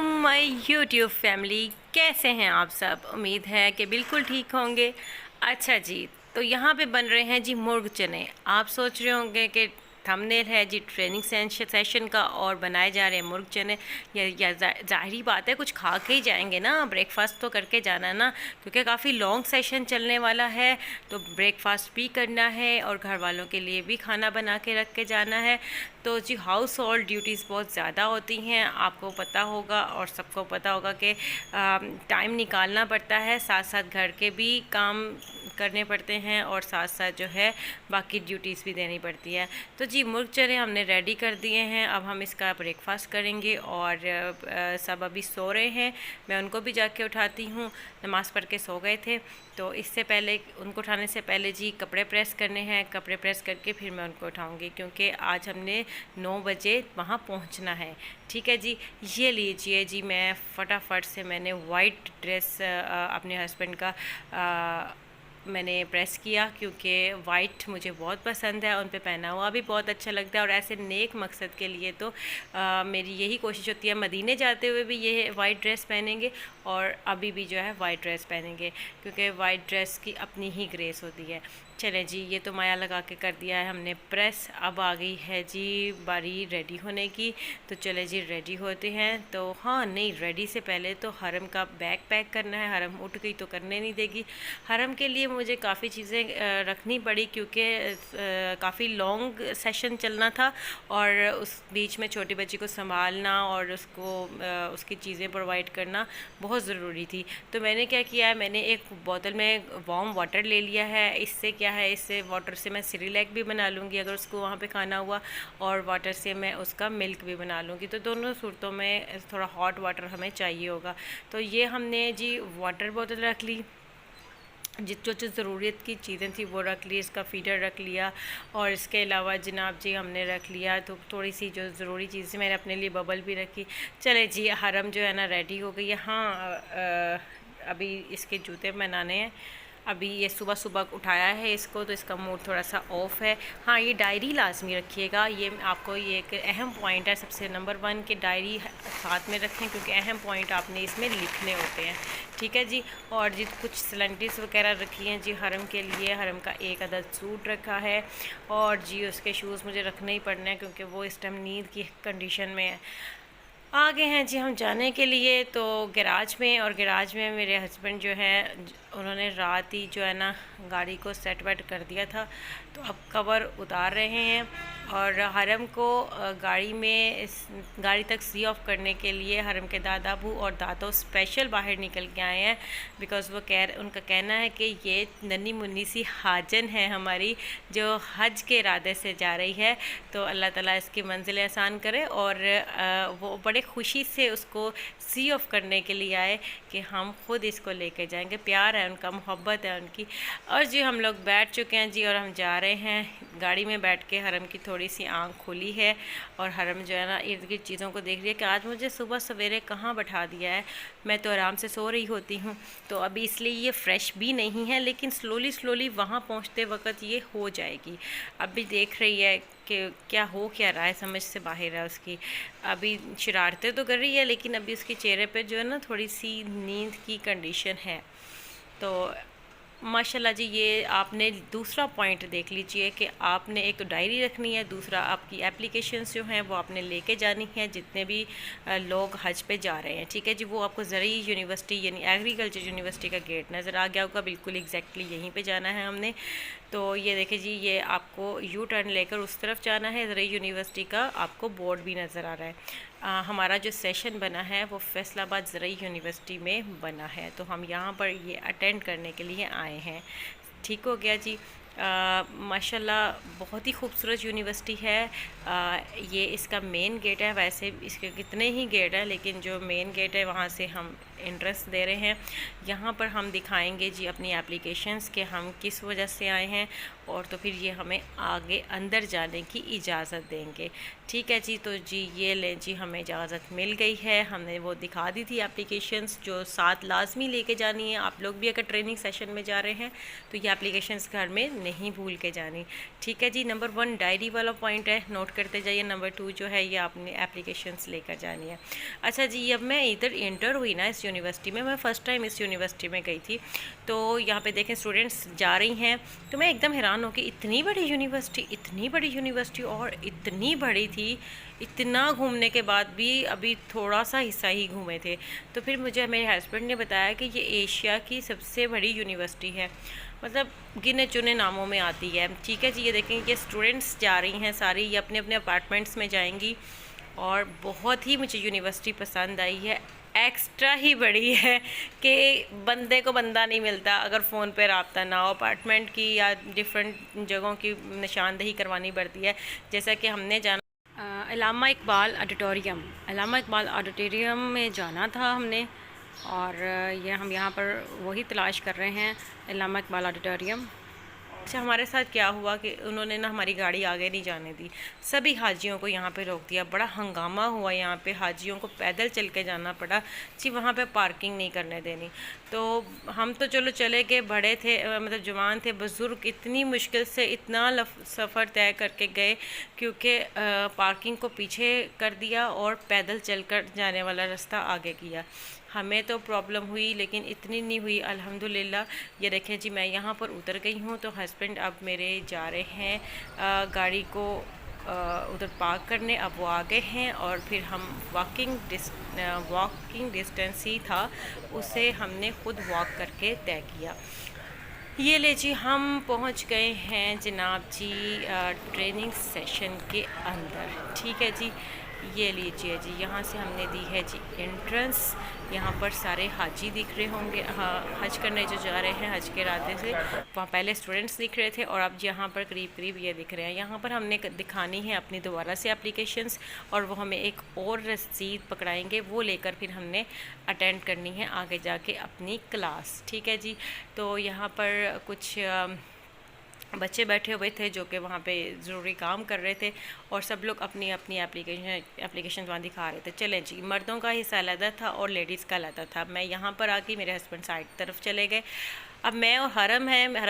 My YouTube family, कैसे हैं आप सब। उम्मीद है कि बिल्कुल ठीक होंगे। अच्छा जी, तो यहाँ पे बन रहे हैं जी मुर्ग चने। आप सोच रहे होंगे कि थंबनेल है जी ट्रेनिंग सेशन का और बनाए जा रहे हैं मुर्ग चने। या जाहिर बात है कुछ खा के ही जाएंगे ना, ब्रेकफास्ट तो करके जाना है ना, क्योंकि काफ़ी लॉन्ग सेशन चलने वाला है। तो ब्रेकफास्ट भी करना है और घर वालों के लिए भी खाना बना के रख के जाना है। तो जी हाउस होल्ड ड्यूटीज़ बहुत ज़्यादा होती हैं, आपको पता होगा और सबको पता होगा कि टाइम निकालना पड़ता है, साथ साथ घर के भी काम करने पड़ते हैं और साथ साथ जो है बाकी ड्यूटीज़ भी देनी पड़ती है। तो जी मुर्ग चने हमने रेडी कर दिए हैं, अब हम इसका ब्रेकफास्ट करेंगे। और सब अभी सो रहे हैं, मैं उनको भी जाके उठाती हूँ। नमाज़ पढ़ के सो गए थे, तो इससे पहले उनको उठाने से पहले जी कपड़े प्रेस करने हैं। कपड़े प्रेस करके फिर मैं उनको उठाऊँगी, क्योंकि आज हमने 9 बजे वहाँ पहुँचना है। ठीक है जी, ये लीजिए जी, मैं फटाफट से मैंने वाइट ड्रेस अपने हस्बैंड का मैंने प्रेस किया, क्योंकि वाइट मुझे बहुत पसंद है, उन पे पहना हुआ भी बहुत अच्छा लगता है। और ऐसे नेक मकसद के लिए तो मेरी यही कोशिश होती है, मदीने जाते हुए भी ये वाइट ड्रेस पहनेंगे और अभी भी जो है वाइट ड्रेस पहनेंगे, क्योंकि वाइट ड्रेस की अपनी ही ग्रेस होती है। चलें जी, ये तो माया लगा के कर दिया है हमने प्रेस। अब आ गई है जी बारी रेडी होने की, तो चले जी रेडी होते हैं। तो हाँ नहीं, रेडी से पहले तो हरम का बैग पैक करना है। हरम उठ गई तो करने नहीं देगी। हरम के लिए मुझे काफ़ी चीज़ें रखनी पड़ी, क्योंकि काफ़ी लॉन्ग सेशन चलना था और उस बीच में छोटी बच्ची को संभालना और उसको उसकी चीज़ें प्रोवाइड करना बहुत ज़रूरी थी। तो मैंने क्या किया है, मैंने एक बोतल में वार्म वाटर ले लिया है। इससे क्या है, इससे वाटर से मैं सिरिलैक भी बना लूँगी अगर उसको वहाँ पे खाना हुआ, और वाटर से मैं उसका मिल्क भी बना लूँगी। तो दोनों सूरतों में थोड़ा हॉट वाटर हमें चाहिए होगा। तो ये हमने जी वाटर बोतल रख ली, जो जो ज़रूरत की चीज़ें थी वो रख ली, इसका फीडर रख लिया, और इसके अलावा जनाब जी हमने रख लिया तो थोड़ी सी जो ज़रूरी चीज़ें मैंने अपने लिए बबल भी रखी। चले जी, हरम जो है ना रेडी हो गई है। हाँ अभी इसके जूते बनाने हैं। अभी ये सुबह सुबह उठाया है इसको, तो इसका मूड थोड़ा सा ऑफ है। हाँ, ये डायरी लाजमी रखिएगा, ये आपको ये एक अहम पॉइंट है, सबसे नंबर 1 कि डायरी साथ में रखें, क्योंकि अहम पॉइंट आपने इसमें लिखने होते हैं। ठीक है जी। और जी कुछ सैंडल्स वगैरह रखी हैं जी हरम के लिए। हरम का एक अदद सूट रखा है, और जी उसके शूज़ मुझे रखने ही पड़ने हैं, क्योंकि वो इस टाइम नींद की कंडीशन में है। आ गए हैं जी हम जाने के लिए तो गैराज में, और गैराज में मेरे हस्बैंड जो है उन्होंने रात ही जो है ना गाड़ी को सेट वेट कर दिया था, तो अब कवर उतार रहे हैं। और हरम को गाड़ी में गाड़ी तक सी ऑफ करने के लिए हरम के दादा अबू और दादो स्पेशल बाहर निकल के आए हैं, बिकॉज़ वो उनका कहना है कि ये नन्ही मुन्नी सी हाजन है हमारी, जो हज के इरादे से जा रही है। तो अल्लाह ताला इसकी मंजिलें आसान करे, और वो बड़े खुशी से उसको सी ऑफ करने के लिए आए कि हम खुद इसको लेके जाएंगे। प्यार है उनका, मोहब्बत है उनकी। और जी हम लोग बैठ चुके हैं जी, और हम जा रहे हैं गाड़ी में बैठ के। हरम की थोड़ी सी आंख खुली है, और हरम जो है ना इर्द गिर्द चीज़ों को देख रही है कि आज मुझे सुबह सवेरे कहाँ बैठा दिया है, मैं तो आराम से सो रही होती हूँ। तो अभी इसलिए ये फ्रेश भी नहीं है, लेकिन स्लोली वहाँ पहुँचते वक्त ये हो जाएगी। अभी देख रही है कि क्या रहा है, समझ से बाहर है उसकी। अभी शरारतें तो कर रही है, लेकिन अभी उसके चेहरे पे जो है ना थोड़ी सी नींद की कंडीशन है। तो माशाल्लाह जी, ये आपने दूसरा पॉइंट देख लीजिए कि आपने एक तो डायरी रखनी है, दूसरा आपकी एप्लीकेशंस जो हैं वो आपने लेके जानी है जितने भी लोग हज पे जा रहे हैं। ठीक है जी, वो आपको ज़रई यूनिवर्सिटी यानी एग्रीकल्चर यूनिवर्सिटी का गेट नज़र आ गया होगा, बिल्कुल एग्जैक्टली यहीं पे जाना है हमने। तो ये देखिए जी, ये आपको यू टर्न लेकर उस तरफ जाना है। ज़रई यूनिवर्सिटी का आपको बोर्ड भी नज़र आ रहा है। हमारा जो सेशन बना है वो फैसलाबाद ज़रई यूनिवर्सिटी में बना है, तो हम यहाँ पर ये अटेंड करने के लिए आए हैं। ठीक हो गया जी। माशाल्लाह बहुत ही खूबसूरत यूनिवर्सिटी है। ये इसका मेन गेट है, वैसे इसके कितने ही गेट हैं, लेकिन जो मेन गेट है वहाँ से हम इंटरेस्ट दे रहे हैं। यहाँ पर हम दिखाएंगे जी अपनी एप्लीकेशंस के हम किस वजह से आए हैं, और तो फिर ये हमें आगे अंदर जाने की इजाज़त देंगे। ठीक है जी, तो जी ये लें जी, हमें इजाज़त मिल गई है। हमने वो दिखा दी थी एप्लीकेशंस जो साथ लाजमी लेके जानी है। आप लोग भी अगर ट्रेनिंग सेशन में जा रहे हैं तो ये एप्लीकेशंस घर में नहीं भूल के जानी। ठीक है जी, नंबर 1 डायरी वाला पॉइंट है, नोट करते जाइए। नंबर 2 जो है ये आपने एप्लीकेशंस लेकर जानी है। अच्छा जी, अब मैं इधर इंटर हुई ना इस यूनिवर्सिटी में, मैं फ़र्स्ट टाइम इस यूनिवर्सिटी में गई थी, तो यहाँ पे देखें स्टूडेंट्स जा रही हैं, तो मैं एकदम हैरान हो कि इतनी बड़ी यूनिवर्सिटी और इतनी बड़ी थी। इतना घूमने के बाद भी अभी थोड़ा सा हिस्सा ही घूमे थे। तो फिर मुझे मेरे हस्बैंड ने बताया कि ये एशिया की सबसे बड़ी यूनिवर्सिटी है, मतलब गिने चुने नामों में आती है। ठीक है जी, ये देखें ये स्टूडेंट्स जा रही हैं सारी, ये अपने अपने अपार्टमेंट्स में जाएंगी, और बहुत ही मुझे यूनिवर्सिटी पसंद आई है। एक्स्ट्रा ही बड़ी है कि बंदे को बंदा नहीं मिलता अगर फ़ोन पे रब्ता ना हो। अपार्टमेंट की या डिफरेंट जगहों की निशानदेही करवानी पड़ती है। जैसा कि हमने जाना अल्लामा इकबाल ऑडिटोरियम में जाना था हमने, और ये हम यहाँ पर वही तलाश कर रहे हैं, अल्लामा इकबाल ऑडिटोरियम। अच्छा, हमारे साथ क्या हुआ कि उन्होंने ना हमारी गाड़ी आगे नहीं जाने दी, सभी हाजियों को यहाँ पे रोक दिया। बड़ा हंगामा हुआ यहाँ पे, हाजियों को पैदल चल के जाना पड़ा जी, वहाँ पे पार्किंग नहीं करने देनी। तो हम तो चलो चले गए, बड़े थे मतलब जवान थे, बुज़ुर्ग इतनी मुश्किल से इतना सफ़र तय करके गए, क्योंकि पार्किंग को पीछे कर दिया और पैदल चल कर जाने वाला रास्ता आगे किया। हमें तो प्रॉब्लम हुई लेकिन इतनी नहीं हुई अल्हम्दुलिल्लाह। ये देखें जी, मैं यहाँ पर उतर गई हूँ, तो हस्बैंड अब मेरे जा रहे हैं गाड़ी को उधर पार्क करने। अब वो आ गए हैं, और फिर हम वॉकिंग डिस्टेंस ही था, उसे हमने खुद वॉक करके तय किया। ये ले जी, हम पहुंच गए हैं जनाब जी ट्रेनिंग सेशन के अंदर। ठीक है जी, ये लीजिए जी, यहाँ से हमने दी है जी एंट्रेंस। यहाँ पर सारे हाजी दिख रहे होंगे, हाँ हज करने जो जा रहे हैं हज के इरादे से। वहाँ पहले स्टूडेंट्स दिख रहे थे, और अब यहाँ पर करीब करीब ये दिख रहे हैं। यहाँ पर हमने दिखानी है अपनी दोबारा से एप्लीकेशंस, और वो हमें एक और रसीद पकड़ाएंगे, वो लेकर फिर हमने अटेंड करनी है आगे जाके अपनी क्लास। ठीक है जी, तो यहाँ पर कुछ बच्चे बैठे हुए थे जो कि वहाँ पे ज़रूरी काम कर रहे थे, और सब लोग अपनी अपनी एप्लीकेशन वहाँ दिखा रहे थे। चलें जी, मर्दों का हिस्सा अलग था और लेडीज़ का अलग था। मैं यहाँ पर आके मेरे हस्बैंड साइड तरफ चले गए। अब मैं और हरम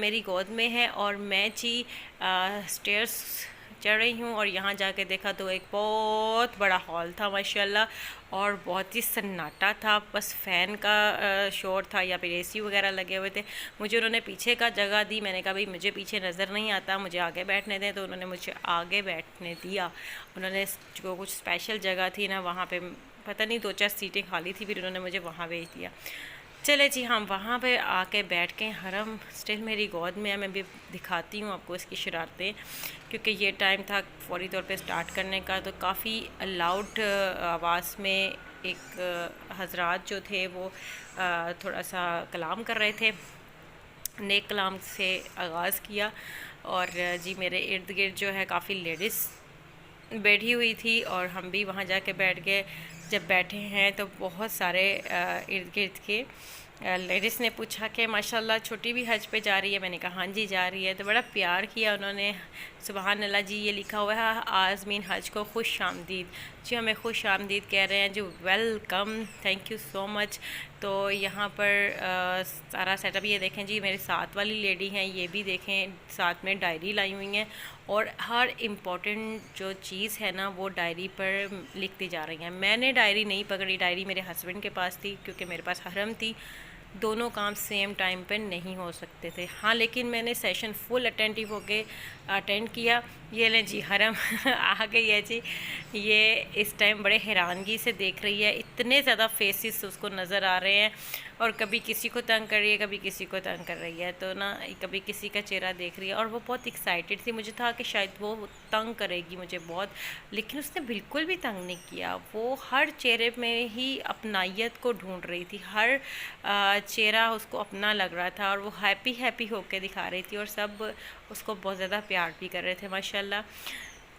मेरी गोद में है, और मैं जी स्टेयर्स चढ़ रही हूँ, और यहाँ जाके देखा तो एक बहुत बड़ा हॉल था माशाल्लाह, और बहुत ही सन्नाटा था, बस फ़ैन का शोर था या फिर एसी वगैरह लगे हुए थे। मुझे उन्होंने पीछे का जगह दी, मैंने कहा भाई मुझे पीछे नज़र नहीं आता, मुझे आगे बैठने दें, तो उन्होंने मुझे आगे बैठने दिया। उन्होंने जो कुछ स्पेशल जगह थी ना, वहाँ पे पता नहीं 2-4 सीटें खाली थी, फिर उन्होंने मुझे वहाँ भेज दिया। चले जी, हम वहाँ पे आके बैठ के, हरम स्टिल मेरी गोद में है। मैं भी दिखाती हूँ आपको इसकी शरारतें, क्योंकि ये टाइम था फौरी तौर पे स्टार्ट करने का, तो काफ़ी लाउड आवाज़ में एक हजरात जो थे वो थोड़ा सा कलाम कर रहे थे। नेक कलाम से आगाज़ किया, और जी मेरे इर्द गिर्द जो है काफ़ी लेडीज़ बैठी हुई थी, और हम भी वहाँ जाके बैठ गए। जब बैठे हैं तो बहुत सारे इर्द गिर्द के लेडीज़ ने पूछा कि माशाल्लाह छोटी भी हज पे जा रही है। मैंने कहा हाँ जी जा रही है, तो बड़ा प्यार किया उन्होंने। सुबहान अल्लाह जी, ये लिखा हुआ है आज़मीन हज को खुश आमदीद जी, हमें खुश आमदीद कह रहे हैं जी, welcome, thank you so much. तो यहाँ पर सारा सेटअप ये देखें जी, मेरे साथ वाली लेडी हैं, ये भी देखें साथ में डायरी लाई हुई हैं, और हर इम्पॉर्टेंट जो चीज़ है ना वो डायरी पर लिखती जा रही हैं। मैंने डायरी नहीं पकड़ी, डायरी मेरे हस्बैंड के पास थी, क्योंकि मेरे पास हरम थी, दोनों काम सेम टाइम पे नहीं हो सकते थे। हाँ, लेकिन मैंने सेशन फुल अटेंटिव होके अटेंड किया। ये लें जी, हरम आ गई है जी, ये इस टाइम बड़े हैरानगी से देख रही है, इतने ज़्यादा फेसेस उसको नज़र आ रहे हैं, और कभी किसी को तंग कर रही है, कभी किसी को तंग कर रही है, तो ना कभी किसी का चेहरा देख रही है, और वो बहुत एक्साइटेड थी। मुझे था कि शायद वो तंग करेगी मुझे बहुत, लेकिन उसने बिल्कुल भी तंग नहीं किया। वो हर चेहरे में ही अपनाइयत को ढूंढ रही थी, हर चेहरा उसको अपना लग रहा था, और वो हैप्पी होके दिखा रही थी, और सब उसको बहुत ज़्यादा प्यार भी कर रहे थे माशाल्लाह।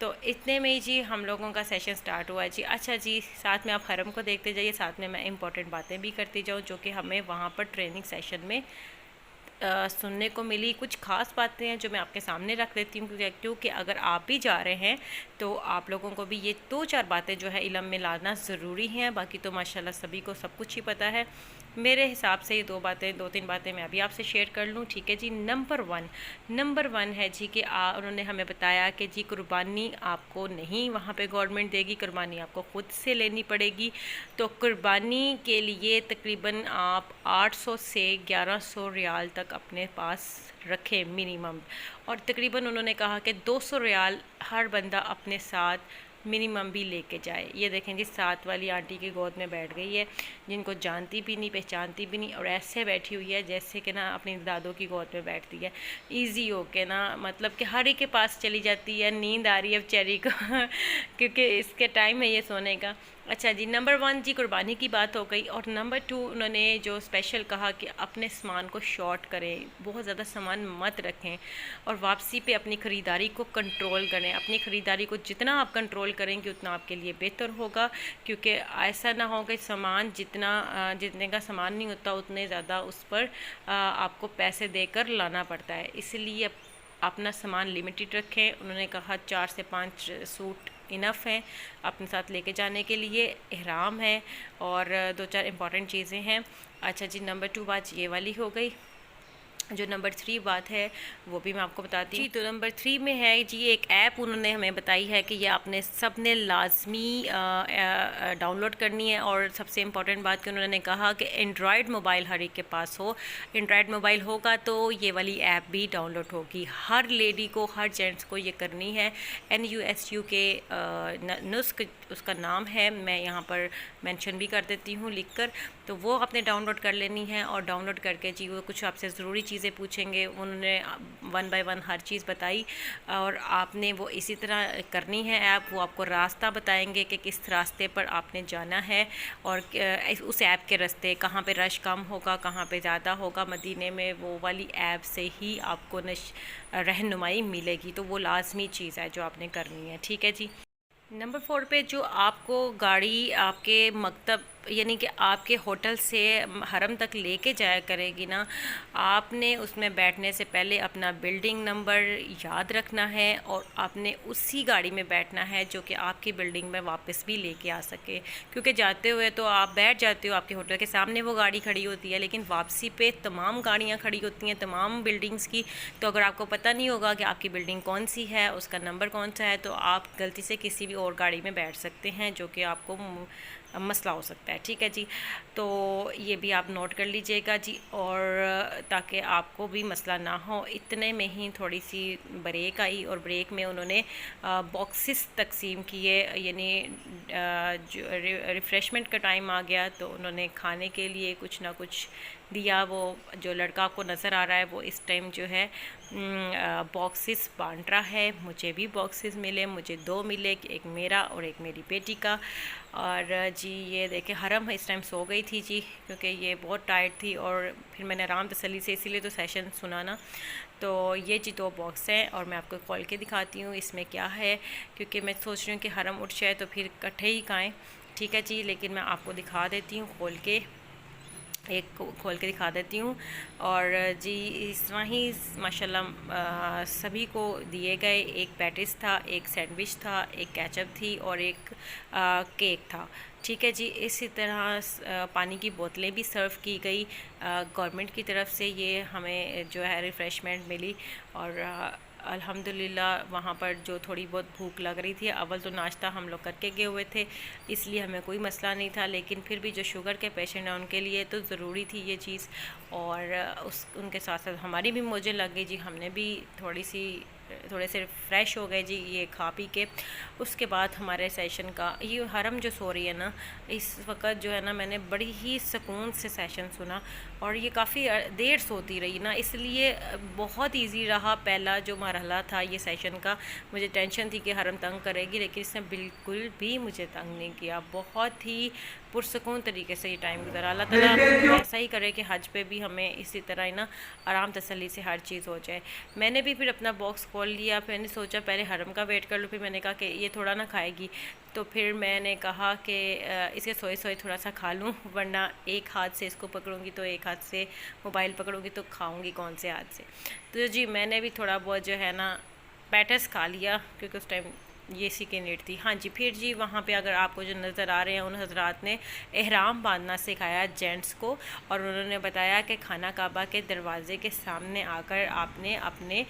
तो इतने में ही जी हम लोगों का सेशन स्टार्ट हुआ जी। अच्छा जी, साथ में आप हरम को देखते जाइए, साथ में मैं इंपॉर्टेंट बातें भी करती जाऊँ जो कि हमें वहाँ पर ट्रेनिंग सेशन में सुनने को मिली। कुछ ख़ास बातें हैं जो मैं आपके सामने रख देती हूँ, क्योंकि अगर आप भी जा रहे हैं तो आप लोगों को भी ये 2-4 बातें जो है इल्म में लाना ज़रूरी हैं। बाकी तो माशाल्लाह सभी को सब कुछ ही पता है। मेरे हिसाब से ये 2-3 बातें मैं अभी आपसे शेयर कर लूँ, ठीक है जी। नंबर वन है जी कि उन्होंने हमें बताया कि जी कुर्बानी आपको नहीं वहाँ पे गवर्नमेंट देगी, कुर्बानी आपको ख़ुद से लेनी पड़ेगी। तो कुर्बानी के लिए तकरीबन आप 800 से 1100 रियाल तक अपने पास रखें मिनिमम, और तकरीबन उन्होंने कहा कि 200 रियाल हर बंदा अपने साथ मिनिमम भी लेके जाए। ये देखें जी, साथ वाली आंटी की गोद में बैठ गई है, जिनको जानती भी नहीं पहचानती भी नहीं, और ऐसे बैठी हुई है जैसे कि ना अपनी दादों की गोद में बैठती है, इजी हो के ना, मतलब कि हर एक के पास चली जाती है। नींद आ रही है बेचारी को क्योंकि इसके टाइम है ये सोने का। अच्छा जी, नंबर 1 जी कुर्बानी की बात हो गई। और नंबर 2 उन्होंने जो स्पेशल कहा कि अपने सामान को शॉर्ट करें, बहुत ज़्यादा सामान मत रखें, और वापसी पे अपनी ख़रीदारी को कंट्रोल करें। अपनी ख़रीदारी को जितना आप कंट्रोल करेंगे उतना आपके लिए बेहतर होगा, क्योंकि ऐसा ना हो कि सामान जितने का सामान नहीं होता उतने ज़्यादा उस पर आपको पैसे देकर लाना पड़ता है। इसलिए अपना सामान लिमिटेड रखें। उन्होंने कहा 4 से 5 सूट इनफ हैं अपने साथ लेके जाने के लिए। इहराम है और 2-4 इम्पॉर्टेंट चीज़ें हैं। अच्छा जी, नंबर 2 बात ये वाली हो गई। जो नंबर 3 बात है वो भी मैं आपको बताती हूँ। तो नंबर 3 में है जी एक ऐप उन्होंने हमें बताई है कि ये आपने सब ने लाजमी डाउनलोड करनी है। और सबसे इम्पॉर्टेंट बात कि उन्होंने कहा कि एंड्रॉयड मोबाइल हर एक के पास हो। एंड्रॉयड मोबाइल होगा तो ये वाली ऐप भी डाउनलोड होगी। हर लेडी को, हर जेंट्स को ये करनी है। NUSU के नुस्ख उसका नाम है, मैं यहाँ पर मेंशन भी कर देती हूँ लिख कर। तो वो आपने डाउनलोड कर लेनी है, और डाउनलोड करके जी वो कुछ आपसे ज़रूरी चीज़ें पूछेंगे। उन्होंने 1 बाय 1 हर चीज़ बताई, और आपने वो इसी तरह करनी है ऐप। वो आपको रास्ता बताएंगे कि किस रास्ते पर आपने जाना है, और उस ऐप के रास्ते कहाँ पे रश कम होगा, कहाँ पे ज़्यादा होगा मदीने में, वो वाली ऐप से ही आपको रहनुमाई मिलेगी। तो वो लाजमी चीज़ है जो आपने करनी है, ठीक है जी। नंबर 4 पे जो आपको गाड़ी आपके मकतब यानी कि आपके होटल से हरम तक लेके जाया करेगी ना, आपने उसमें बैठने से पहले अपना बिल्डिंग नंबर याद रखना है, और आपने उसी गाड़ी में बैठना है जो कि आपकी बिल्डिंग में वापस भी लेके आ सके। क्योंकि जाते हुए तो आप बैठ जाते हो, आपके होटल के सामने वो गाड़ी खड़ी होती है, लेकिन वापसी पे तमाम गाड़ियाँ खड़ी होती हैं तमाम बिल्डिंग्स की। तो अगर आपको पता नहीं होगा कि आपकी बिल्डिंग कौन सी है, उसका नंबर कौन सा है, तो आप गलती से किसी भी और गाड़ी में बैठ सकते हैं, जो कि आपको मसला हो सकता है, ठीक है जी। तो ये भी आप नोट कर लीजिएगा जी, और ताकि आपको भी मसला ना हो। इतने में ही थोड़ी सी ब्रेक आई, और ब्रेक में उन्होंने बॉक्सेस तकसीम किए, यानी जो रिफ़्रेशमेंट का टाइम आ गया तो उन्होंने खाने के लिए कुछ ना कुछ दिया। वो जो लड़का आपको नज़र आ रहा है वो इस टाइम जो है बॉक्सेस बांट रहा है। मुझे भी बॉक्सेस मिले, मुझे 2 मिले, एक मेरा और एक मेरी बेटी का। और जी ये देखे हरम इस टाइम सो गई थी जी, क्योंकि ये बहुत टायर्ड थी, और फिर मैंने आराम तसल्ली से इसीलिए तो सेशन सुना ना। तो ये जी 2 बॉक्स हैं, और मैं आपको खोल के दिखाती हूँ इसमें क्या है, क्योंकि मैं सोच रही हूँ कि हरम उठ जाए तो फिर इकट्ठे ही खाएँ, ठीक है जी। लेकिन मैं आपको दिखा देती हूँ खोल के, एक खोल के दिखा देती हूँ। और जी इस तरह ही माशाल्लाह सभी को दिए गए। एक पैटिस था, एक सैंडविच था, एक केचप थी, और एक केक था, ठीक है जी। इसी तरह पानी की बोतलें भी सर्व की गई। गवर्नमेंट की तरफ से ये हमें जो है रिफ़्रेशमेंट मिली। और अल्हम्दुलिल्लाह वहाँ पर जो थोड़ी बहुत भूख लग रही थी, अव्वल तो नाश्ता हम लोग करके गए हुए थे, इसलिए हमें कोई मसला नहीं था। लेकिन फिर भी जो शुगर के पेशेंट हैं उनके लिए तो ज़रूरी थी ये चीज़, और उनके साथ साथ हमारी भी मौजें लग गई जी। हमने भी थोड़े से फ्रेश हो गए जी ये खा पी के। उसके बाद हमारे सेशन का ये हरम जो सो रही है ना इस वक्त, जो है ना, मैंने बड़ी ही सुकून से सेशन सुना, और ये काफ़ी देर सोती रही ना, इसलिए बहुत इजी रहा। पहला जो मरहला था ये सेशन का, मुझे टेंशन थी कि हरम तंग करेगी, लेकिन इसने बिल्कुल भी मुझे तंग नहीं किया। बहुत ही पुरसकून तरीके से ये टाइम गुजरा। अल्लाह ताला ऐसा ही करे कि हज पे भी हमें इसी तरह ही ना आराम तसल्ली से हर चीज़ हो जाए। मैंने भी फिर अपना बॉक्स खोल लिया। फिर मैंने सोचा पहले हरम का वेट कर लूँ, फिर मैंने कहा कि ये थोड़ा ना खाएगी, तो फिर मैंने कहा कि इसके सोए सोए थोड़ा सा खा लूँ, वरना एक हाथ से इसको पकड़ूँगी तो एक हाथ से मोबाइल पकड़ूँगी तो खाऊँगी कौन से हाथ से। तो जी मैंने भी थोड़ा बहुत जो है ना पैटर्स खा लिया, क्योंकि उस टाइम ये सी की नीड थी। हाँ जी, फिर जी वहाँ पे अगर आपको जो नज़र आ रहे हैं, उन हजरात ने एहराम बांधना सिखाया जेंट्स को, और उन्होंने बताया कि खाना काबा के दरवाज़े के सामने आकर आपने अपने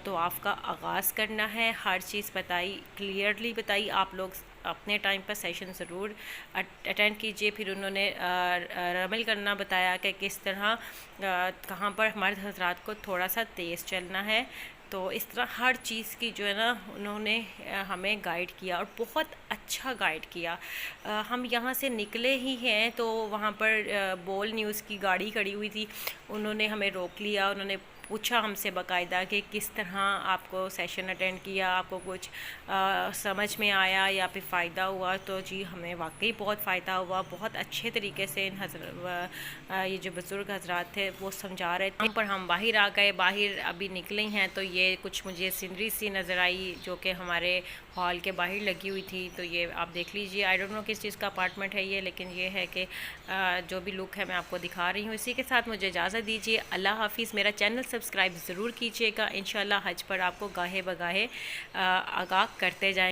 तवाफ़ का आगाज़ करना है। हर चीज़ बताई, क्लियरली बताई। आप लोग अपने टाइम पर सेशन ज़रूर अटेंड कीजिए। फिर उन्होंने रमल करना बताया कि किस तरह कहाँ पर हमारे हजरात को थोड़ा सा तेज़ चलना है। तो इस तरह हर चीज़ की जो है ना उन्होंने हमें गाइड किया, और बहुत अच्छा गाइड किया। हम यहाँ से निकले ही हैं तो वहाँ पर बोल न्यूज़ की गाड़ी खड़ी हुई थी, उन्होंने हमें रोक लिया। उन्होंने पूछा हमसे बाकायदा कि किस तरह आपको सेशन अटेंड किया, आपको कुछ समझ में आया या फिर फ़ायदा हुआ। तो जी हमें वाकई बहुत फ़ायदा हुआ, बहुत अच्छे तरीके से ये जो बुज़ुर्ग हजरात थे वो समझा रहे थे। पर हम बाहर आ गए, बाहर अभी निकले हैं तो ये कुछ मुझे सीनरी सी नज़र आई जो कि हमारे हॉल के बाहर लगी हुई थी। तो ये आप देख लीजिए, आई डोंट नो किस चीज़ का अपार्टमेंट है ये, लेकिन ये है कि जो भी लुक है मैं आपको दिखा रही हूँ। इसी के साथ मुझे इजाज़त दीजिए। अल्लाह हाफिज़। मेरा चैनल सब्सक्राइब ज़रूर कीजिएगा। इंशाल्लाह हज पर आपको गाहे बगाहे आगाह करते जाएँ।